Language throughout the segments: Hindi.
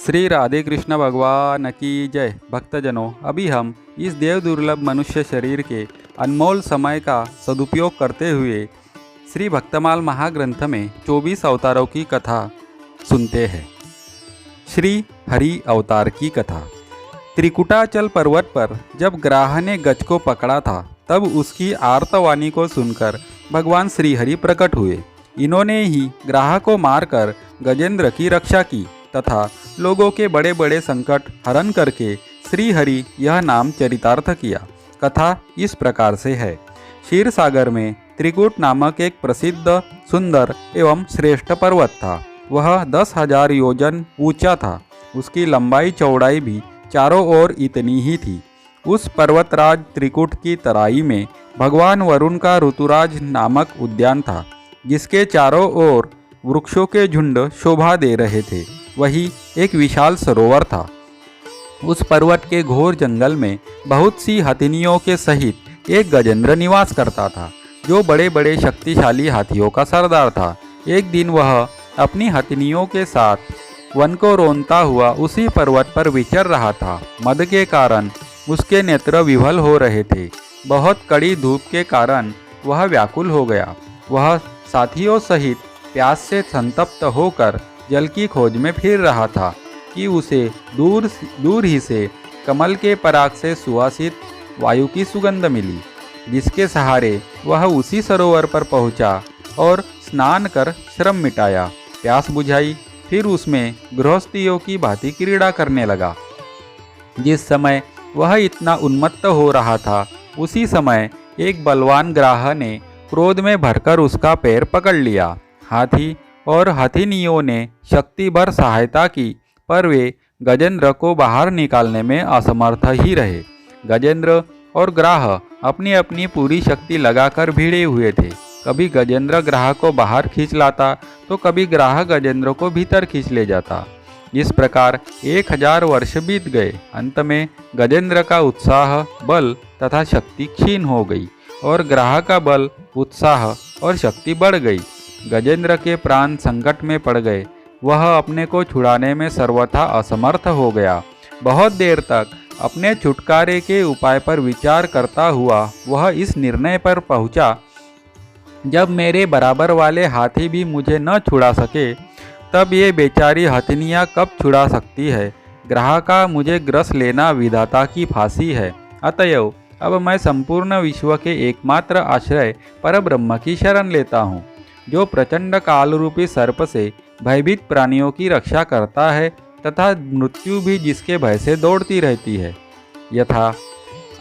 श्री राधे कृष्ण भगवान की जय। भक्तजनों, अभी हम इस देव दुर्लभ मनुष्य शरीर के अनमोल समय का सदुपयोग करते हुए श्री भक्तमाल महाग्रंथ में 24 अवतारों की कथा सुनते हैं। श्री हरि अवतार की कथा। त्रिकुटाचल पर्वत पर जब ग्राह ने गज को पकड़ा था, तब उसकी आर्तवाणी को सुनकर भगवान श्री हरि प्रकट हुए। इन्होंने ही ग्राह को मारकर गजेंद्र की रक्षा की तथा लोगों के बड़े बड़े संकट हरण करके श्री हरि यह नाम चरितार्थ किया। कथा इस प्रकार से है। क्षीर सागर में त्रिकुट नामक एक प्रसिद्ध, सुंदर एवं श्रेष्ठ पर्वत था। वह 10,000 योजन ऊंचा था। उसकी लंबाई चौड़ाई भी चारों ओर इतनी ही थी। उस पर्वतराज त्रिकुट की तराई में भगवान वरुण का ऋतुराज नामक उद्यान था, जिसके चारों ओर वृक्षों के झुंड शोभा दे रहे थे। वही एक विशाल सरोवर था। उस पर्वत के घोर जंगल में बहुत सी हथिनियों के सहित एक गजेंद्र निवास करता था, जो बड़े बड़े शक्तिशाली हाथियों का सरदार था। एक दिन वह अपनी हथिनियों के साथ वन को रौंदता हुआ उसी पर्वत पर विचर रहा था। मद के कारण उसके नेत्र विह्वल हो रहे थे। बहुत कड़ी धूप के कारण वह व्याकुल हो गया। वह साथियों सहित प्यास से संतप्त होकर जल की खोज में फिर रहा था कि उसे दूर ही से कमल के पराग से सुवासित वायु की सुगंध मिली, जिसके सहारे वह उसी सरोवर पर पहुंचा और स्नान कर श्रम मिटाया, प्यास बुझाई, फिर उसमें गृहस्थियों की भांति क्रीड़ा करने लगा। जिस समय वह इतना उन्मत्त हो रहा था, उसी समय एक बलवान ग्राह ने क्रोध में भरकर उसका पैर पकड़ लिया। हाथी और हथिनियों ने शक्ति भर सहायता की, पर वे गजेंद्र को बाहर निकालने में असमर्थ ही रहे। गजेंद्र और ग्राह अपनी अपनी पूरी शक्ति लगाकर भिड़े हुए थे। कभी गजेंद्र ग्राह को बाहर खींच लाता, तो कभी ग्राह गजेंद्र को भीतर खींच ले जाता। इस प्रकार 1000 वर्ष बीत गए। अंत में गजेंद्र का उत्साह, बल तथा शक्ति क्षीण हो गई और ग्राह का बल, उत्साह और शक्ति बढ़ गई। गजेंद्र के प्राण संकट में पड़ गए। वह अपने को छुड़ाने में सर्वथा असमर्थ हो गया। बहुत देर तक अपने छुटकारे के उपाय पर विचार करता हुआ वह इस निर्णय पर पहुंचा, जब मेरे बराबर वाले हाथी भी मुझे न छुड़ा सके, तब ये बेचारी हथिनियाँ कब छुड़ा सकती है। ग्राह का मुझे ग्रस लेना विधाता की फांसी है। अतएव अब मैं संपूर्ण विश्व के एकमात्र आश्रय परब्रह्म की शरण लेता हूँ, जो प्रचंड कालरूपी सर्प से भयभीत प्राणियों की रक्षा करता है तथा मृत्यु भी जिसके भय से दौड़ती रहती है। यथा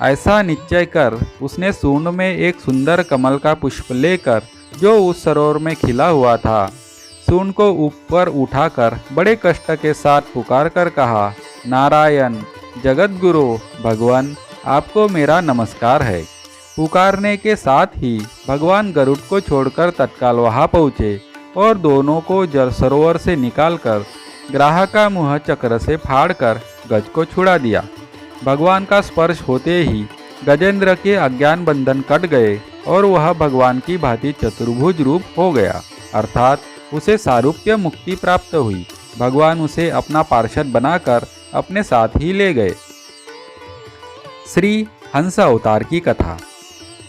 ऐसा निश्चय कर उसने सूंड में एक सुंदर कमल का पुष्प लेकर, जो उस सरोवर में खिला हुआ था, सूंड को ऊपर उठाकर बड़े कष्ट के साथ पुकार कर कहा, नारायण जगत गुरु भगवान, आपको मेरा नमस्कार है। पुकारने के साथ ही भगवान गरुड़ को छोड़कर तत्काल वहां पहुँचे और दोनों को जल सरोवर से निकालकर ग्राह का मुँह चक्र से फाड़कर गज को छुड़ा दिया। भगवान का स्पर्श होते ही गजेंद्र के अज्ञान बंधन कट गए और वह भगवान की भांति चतुर्भुज रूप हो गया, अर्थात उसे सारूप्य मुक्ति प्राप्त हुई। भगवान उसे अपना पार्षद बनाकर अपने साथ ही ले गए। श्री हंस अवतार की कथा।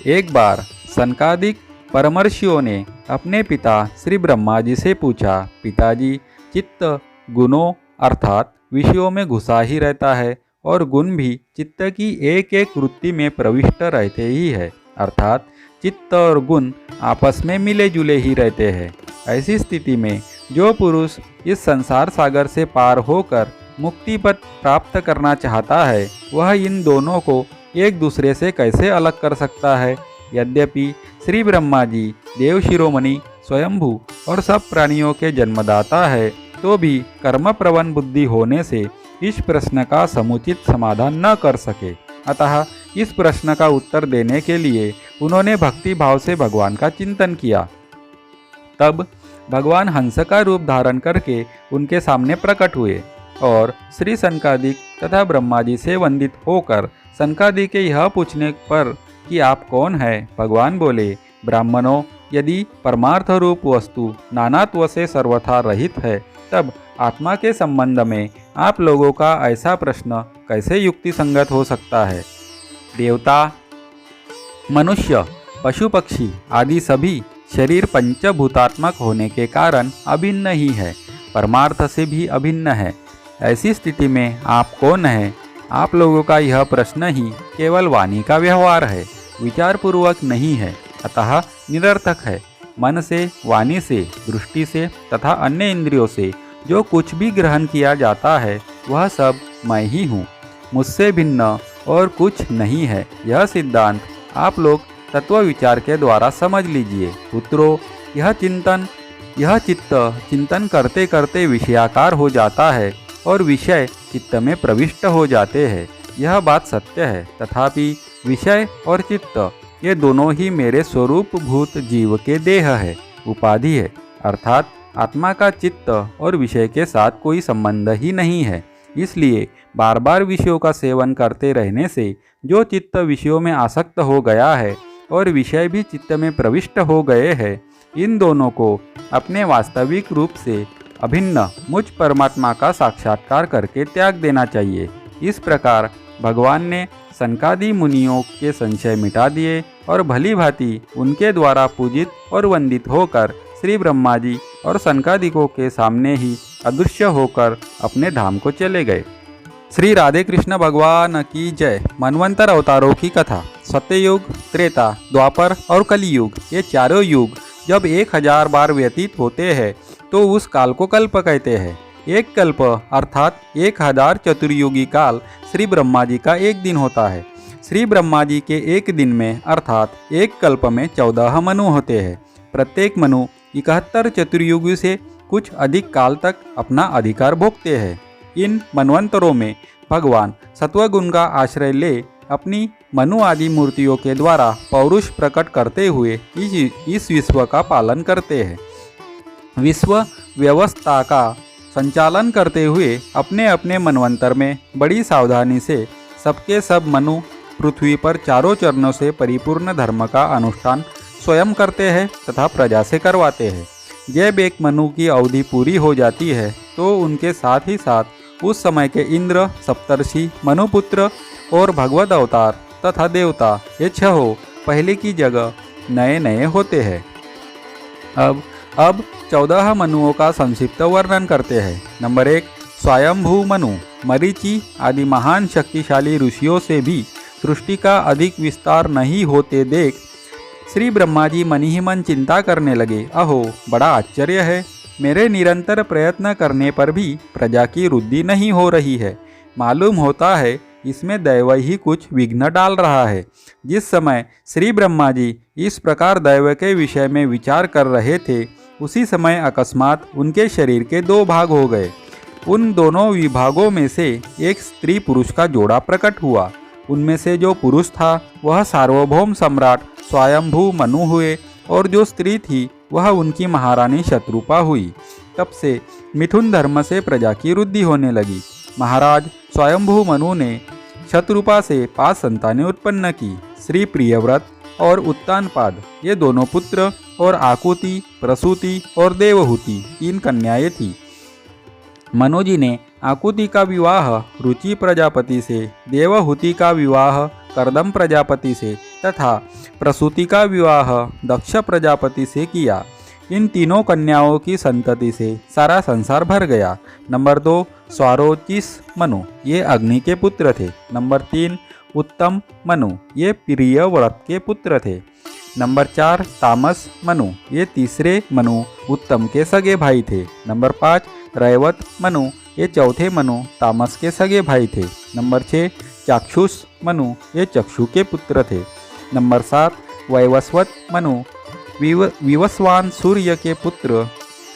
एक बार सनकादिक परमर्षियों ने अपने पिता श्री ब्रह्मा जी से पूछा, पिताजी, चित्त गुणों अर्थात विषयों में घुसा ही रहता है और गुण भी चित्त की एक एक वृत्ति में प्रविष्ट रहते ही है, अर्थात चित्त और गुण आपस में मिले जुले ही रहते हैं। ऐसी स्थिति में जो पुरुष इस संसार सागर से पार होकर मुक्ति पद प्राप्त करना चाहता है, वह इन दोनों को एक दूसरे से कैसे अलग कर सकता है। यद्यपि श्री ब्रह्मा जी देव शिरोमणि, स्वयंभू और सब प्राणियों के जन्मदाता है, तो भी कर्म प्रवण बुद्धि होने से इस प्रश्न का समुचित समाधान न कर सके। अतः इस प्रश्न का उत्तर देने के लिए उन्होंने भक्ति भाव से भगवान का चिंतन किया। तब भगवान हंस का रूप धारण करके उनके सामने प्रकट हुए और श्री सनकादिक तथा ब्रह्मा जी से वंदित होकर सनकादिक के यह पूछने पर कि आप कौन हैं, भगवान बोले, ब्राह्मणों, यदि परमार्थ रूप वस्तु नानात्व से सर्वथा रहित है, तब आत्मा के संबंध में आप लोगों का ऐसा प्रश्न कैसे युक्ति संगत हो सकता है? देवता, मनुष्य, पशु पक्षी आदि सभी शरीर पंचभूतात्मक होने के कारण अभिन्न ही है, परमार्थ से भी अभिन्न है। ऐसी स्थिति में आप कौन हैं? आप लोगों का यह प्रश्न ही केवल वाणी का व्यवहार है, विचारपूर्वक नहीं है, अतः निरर्थक है। मन से, वाणी से, दृष्टि से तथा अन्य इंद्रियों से जो कुछ भी ग्रहण किया जाता है वह सब मैं ही हूँ, मुझसे भिन्न और कुछ नहीं है। यह सिद्धांत आप लोग तत्व विचार के द्वारा समझ लीजिए। पुत्रों, यह चित्त चिंतन करते करते विषयाकार हो जाता है और विषय चित्त में प्रविष्ट हो जाते हैं। यह बात सत्य है, तथापि विषय और चित्त ये दोनों ही मेरे स्वरूप भूत जीव के देह है, उपाधि है, अर्थात आत्मा का चित्त और विषय के साथ कोई संबंध ही नहीं है। इसलिए बार बार विषयों का सेवन करते रहने से जो चित्त विषयों में आसक्त हो गया है और विषय भी चित्त में प्रविष्ट हो गए हैं, इन दोनों को अपने वास्तविक रूप से अभिन्न मुझ परमात्मा का साक्षात्कार करके त्याग देना चाहिए। इस प्रकार भगवान ने सनकादि मुनियों के संशय मिटा दिए और भली भांति उनके द्वारा पूजित और वंदित होकर श्री ब्रह्मा जी और सनकादिकों के सामने ही अदृश्य होकर अपने धाम को चले गए। श्री राधे कृष्ण भगवान की जय। मनवंतर अवतारों की कथा। सत्ययुग, त्रेता, द्वापर और कलियुग ये चारों युग जब 1000 बार व्यतीत होते हैं तो उस काल को कल्प कहते हैं। एक कल्प अर्थात 1000 चतुर्युगी काल श्री ब्रह्मा जी का एक दिन होता है। श्री ब्रह्मा जी के एक दिन में अर्थात एक कल्प में 14 मनु होते हैं। प्रत्येक मनु 71 चतुर्युगी से कुछ अधिक काल तक अपना अधिकार भोगते हैं। इन मनवंतरों में भगवान सत्वगुण का आश्रय ले अपनी मनु आदि मूर्तियों के द्वारा पौरुष प्रकट करते हुए इस विश्व का पालन करते हैं। विश्व व्यवस्था का संचालन करते हुए अपने अपने मनवंतर में बड़ी सावधानी से सबके सब मनु पृथ्वी पर चारों चरणों से परिपूर्ण धर्म का अनुष्ठान स्वयं करते हैं तथा प्रजा से करवाते हैं। जब एक मनु की अवधि पूरी हो जाती है तो उनके साथ ही साथ उस समय के इंद्र, सप्तर्षि, मनुपुत्र और भगवत अवतार तथा देवता ये 6 पहले की जगह नए नए होते हैं। अब 14 मनुओं का संक्षिप्त वर्णन करते हैं। नंबर 1, स्वयंभू मनु। मरीचि आदि महान शक्तिशाली ऋषियों से भी सृष्टि का अधिक विस्तार नहीं होते देख श्री ब्रह्मा जी मन ही मन चिंता करने लगे। अहो, बड़ा आश्चर्य है, मेरे निरंतर प्रयत्न करने पर भी प्रजा की वृद्धि नहीं हो रही है। मालूम होता है इसमें दैव ही कुछ विघ्न डाल रहा है। जिस समय श्री ब्रह्मा जी इस प्रकार दैव के विषय में विचार कर रहे थे, उसी समय अकस्मात उनके शरीर के 2 भाग हो गए। उन दोनों विभागों में से एक स्त्री पुरुष का जोड़ा प्रकट हुआ। उनमें से जो पुरुष था वह सार्वभौम सम्राट स्वयंभू मनु हुए और जो स्त्री थी वह उनकी महारानी शत्रुपा हुई। तब से मिथुन धर्म से प्रजा की वृद्धि होने लगी। महाराज स्वयंभू मनु ने शत्रुपा से 5 संतानें उत्पन्न की। श्री प्रियव्रत और उत्तानपाद ये दोनों पुत्र और आकुति, प्रसूति और देवहूति 3 कन्याएं थीं। मनु जी ने आकुति का विवाह रुचि प्रजापति से, देवहूति का विवाह कर्दम प्रजापति से तथा प्रसूति का विवाह दक्ष प्रजापति से किया। इन तीनों कन्याओं की संतति से सारा संसार भर गया। नंबर 2, स्वारोचिस मनु, ये अग्नि के पुत्र थे। नंबर 3, उत्तम मनु, ये प्रियव्रत के पुत्र थे। नंबर 4, तामस मनु, ये तीसरे मनु उत्तम के सगे भाई थे। नंबर 5, रैवत मनु, ये चौथे मनु तामस के सगे भाई थे। नंबर 6, चाक्षुष मनु, ये चक्षु के पुत्र थे। नंबर 7, वैवस्वत मनु, विवस्वान सूर्य के पुत्र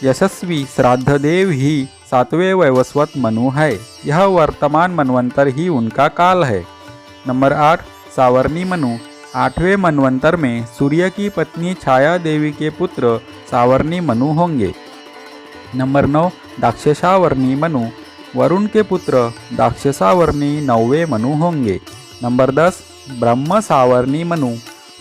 यशस्वी श्राद्धदेव ही 7वें वैवस्वत मनु है। यह वर्तमान मनवंतर ही उनका काल है। नंबर 8, सावर्णी मनु, 8वें मनवंतर में सूर्य की पत्नी छाया देवी के पुत्र सावर्णी मनु होंगे। नंबर 9, दाक्षसावर्णी मनु, वरुण के पुत्र दाक्षसावर्णी 9वें मनु होंगे। नंबर 10, ब्रह्म सावर्णी मनु,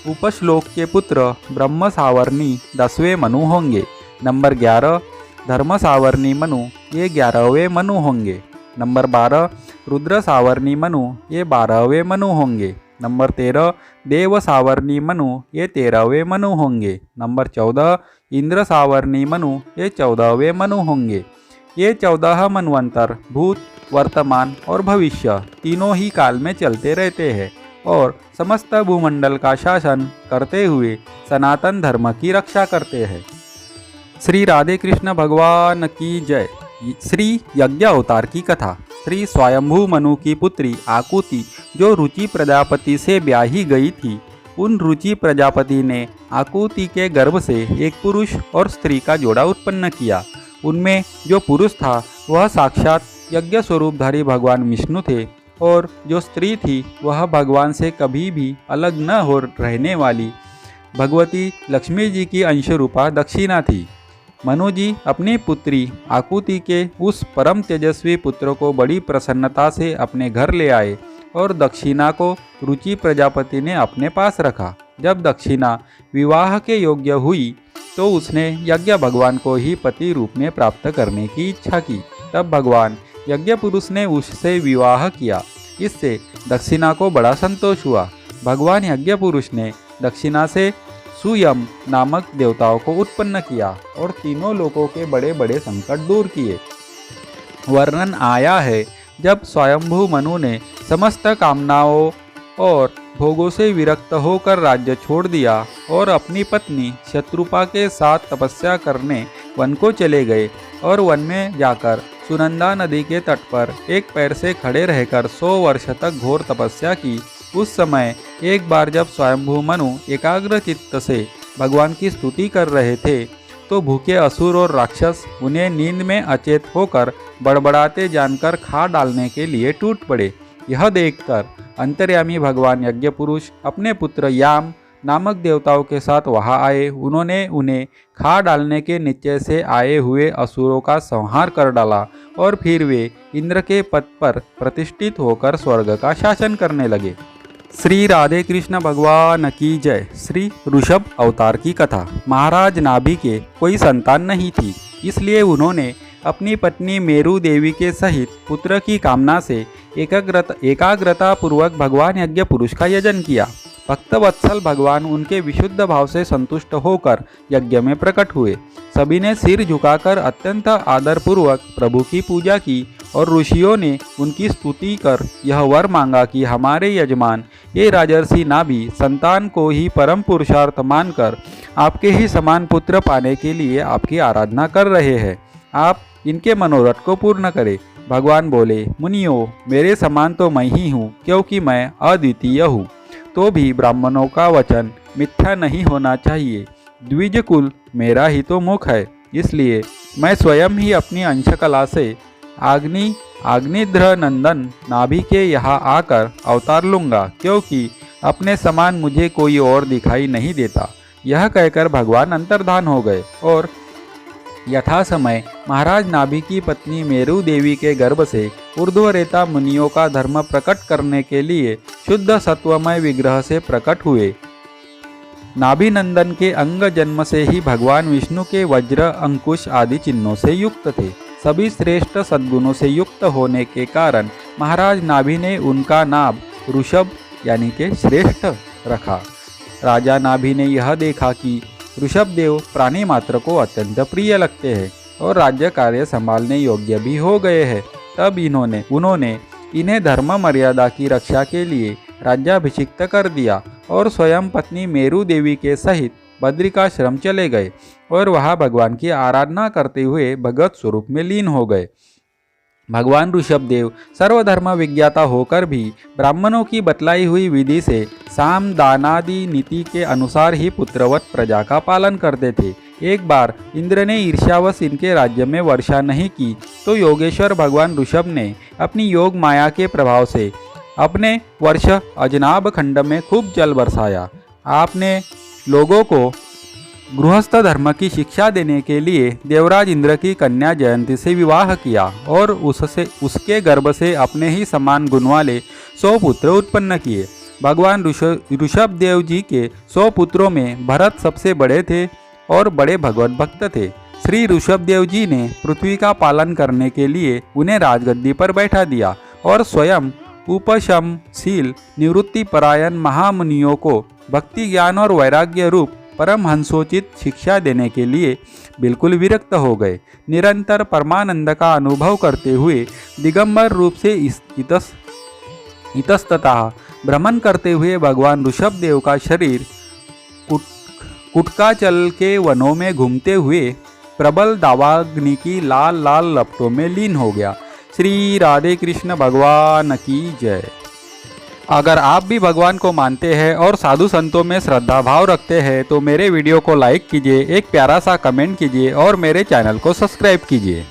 उपश्लोक के पुत्र ब्रह्म सावर्णी 10वें मनु होंगे। नंबर 11, धर्म सावर्णी मनु ये 11वें मनु होंगे। नंबर 12 रुद्र सावर्णी मनु ये 12वें मनु होंगे। नंबर 13 देव सावर्णी मनु ये 13वें मनु होंगे। नंबर 14 इंद्र सावर्णी मनु ये 14वें मनु होंगे। ये 14 मनवंतर भूत, वर्तमान और भविष्य तीनों ही काल में चलते रहते हैं और समस्त भूमंडल का शासन करते हुए सनातन धर्म की रक्षा करते हैं। श्री राधे कृष्ण भगवान की जय। श्री यज्ञ अवतार की कथा। श्री स्वयंभू मनु की पुत्री आकुति जो रुचि प्रजापति से ब्याही गई थी, उन रुचि प्रजापति ने आकुति के गर्भ से एक पुरुष और स्त्री का जोड़ा उत्पन्न किया। उनमें जो पुरुष था वह साक्षात यज्ञ स्वरूपधारी भगवान विष्णु थे और जो स्त्री थी वह भगवान से कभी भी अलग न हो रहने वाली भगवती लक्ष्मी जी की अंशरूपा दक्षिणा थी। मनु जी अपनी पुत्री आकुति के उस परम तेजस्वी पुत्र को बड़ी प्रसन्नता से अपने घर ले आए और दक्षिणा को रुचि प्रजापति ने अपने पास रखा। जब दक्षिणा विवाह के योग्य हुई तो उसने यज्ञ भगवान को ही पति रूप में प्राप्त करने की इच्छा की। तब भगवान यज्ञ पुरुष ने उससे विवाह किया। इससे दक्षिणा को बड़ा संतोष हुआ। भगवान यज्ञ पुरुष ने दक्षिणा से सुयम नामक देवताओं को उत्पन्न किया और तीनों लोकों के बड़े बड़े संकट दूर किए। वर्णन आया है जब स्वयंभू मनु ने समस्त कामनाओं और भोगों से विरक्त होकर राज्य छोड़ दिया और अपनी पत्नी शत्रुपा के साथ तपस्या करने वन को चले गए और वन में जाकर सुनंदा नदी के तट पर एक पैर से खड़े रहकर 100 वर्ष तक घोर तपस्या की। उस समय एक बार जब स्वयंभू मनु एकाग्र चित्त से भगवान की स्तुति कर रहे थे तो भूखे असुर और राक्षस उन्हें नींद में अचेत होकर बड़बड़ाते जानकर खा डालने के लिए टूट पड़े। यह देखकर अंतर्यामी भगवान यज्ञ पुरुष अपने पुत्र याम नामक देवताओं के साथ वहां आए। उन्होंने उन्हें खा डालने के निश्चय से आए हुए असुरों का संहार कर डाला और फिर वे इंद्र के पद पर प्रतिष्ठित होकर स्वर्ग का शासन करने लगे। श्री राधे कृष्ण भगवान की जय। श्री ऋषभ अवतार की कथा। महाराज नाभि के कोई संतान नहीं थी, इसलिए उन्होंने अपनी पत्नी मेरु देवी के सहित पुत्र की कामना से एकाग्रता पूर्वक भगवान यज्ञ पुरुष का यजन किया। भक्तवत्सल भगवान उनके विशुद्ध भाव से संतुष्ट होकर यज्ञ में प्रकट हुए। सभी ने सिर झुकाकर अत्यंत आदरपूर्वक प्रभु की पूजा की और ऋषियों ने उनकी स्तुति कर यह वर मांगा कि हमारे यजमान ये राजर्षि नाभि संतान को ही परम पुरुषार्थ मानकर आपके ही समान पुत्र पाने के लिए आपकी आराधना कर रहे हैं। आप इनके मनोरथ को पूर्ण करें। भगवान बोले, मुनियों, मेरे समान तो मैं ही हूँ, क्योंकि मैं अद्वितीय हूँ। तो भी ब्राह्मणों का वचन मिथ्या नहीं होना चाहिए। द्विज कुल मेरा ही तो मुख है, इसलिए मैं स्वयं ही अपनी अंशकला से अग्निध्र नंदन नाभि के यहाँ आकर अवतार लूँगा, क्योंकि अपने समान मुझे कोई और दिखाई नहीं देता। यह कहकर भगवान अंतर्धान हो गए और यथा समय महाराज नाभि की पत्नी मेरु देवी के गर्भ से ऊर्ध्वरेता मुनियों का धर्म प्रकट करने के लिए शुद्ध सत्वमय विग्रह से प्रकट हुए। नाभि नंदन के अंग जन्म से ही भगवान विष्णु के वज्र, अंकुश आदि चिन्हों से युक्त थे। सभी श्रेष्ठ सद्गुणों से युक्त होने के कारण महाराज नाभि ने उनका नाम ऋषभ यानी के श्रेष्ठ रखा। राजा नाभि ने यह देखा कि ऋषभ देव प्राणी मात्र को अत्यंत प्रिय लगते हैं और राज्य कार्य संभालने योग्य भी हो गए हैं। तब उन्होंने इन्हें धर्म मर्यादा की रक्षा के लिए राज्याभिषिक्त कर दिया और स्वयं पत्नी मेरु देवी के सहित बद्रिकाश्रम चले गए और वहां भगवान की आराधना करते हुए भगवत स्वरूप में लीन हो गए। भगवान ऋषभदेव सर्वधर्म विज्ञाता होकर भी ब्राह्मणों की बतलाई हुई विधि से साम दानादि नीति के अनुसार ही पुत्रवत प्रजा का पालन करते थे। एक बार इंद्र ने ईर्ष्यावश इनके राज्य में वर्षा नहीं की तो योगेश्वर भगवान ऋषभ ने अपनी योग माया के प्रभाव से अपने वर्ष अजनाब खंड में खूब जल बरसाया। आपने लोगों को गृहस्थ धर्म की शिक्षा देने के लिए देवराज इंद्र की कन्या जयंती से विवाह किया और उसके गर्भ से अपने ही समान गुण वाले 100 पुत्र उत्पन्न किए। भगवान ऋषभदेव जी के 100 पुत्रों में भरत सबसे बड़े थे और बड़े भगवत भक्त थे। श्री ऋषभदेव जी ने पृथ्वी का पालन करने के लिए उन्हें राजगद्दी पर बैठा दिया और स्वयं उपशमशील निवृत्ति परायण महामुनियों को भक्ति ज्ञान और वैराग्य रूप परमहंसोचित शिक्षा देने के लिए बिल्कुल विरक्त हो गए। निरंतर परमानंद का अनुभव करते हुए दिगंबर रूप से इतस्ततः भ्रमण करते हुए भगवान ऋषभदेव का शरीर कुटकाचल के वनों में घूमते हुए प्रबल दावाग्नि की लाल लाल लपटों में लीन हो गया। श्री राधे कृष्ण भगवान की जय। अगर आप भी भगवान को मानते हैं और साधु संतों में श्रद्धा भाव रखते हैं तो मेरे वीडियो को लाइक कीजिए, एक प्यारा सा कमेंट कीजिए और मेरे चैनल को सब्सक्राइब कीजिए।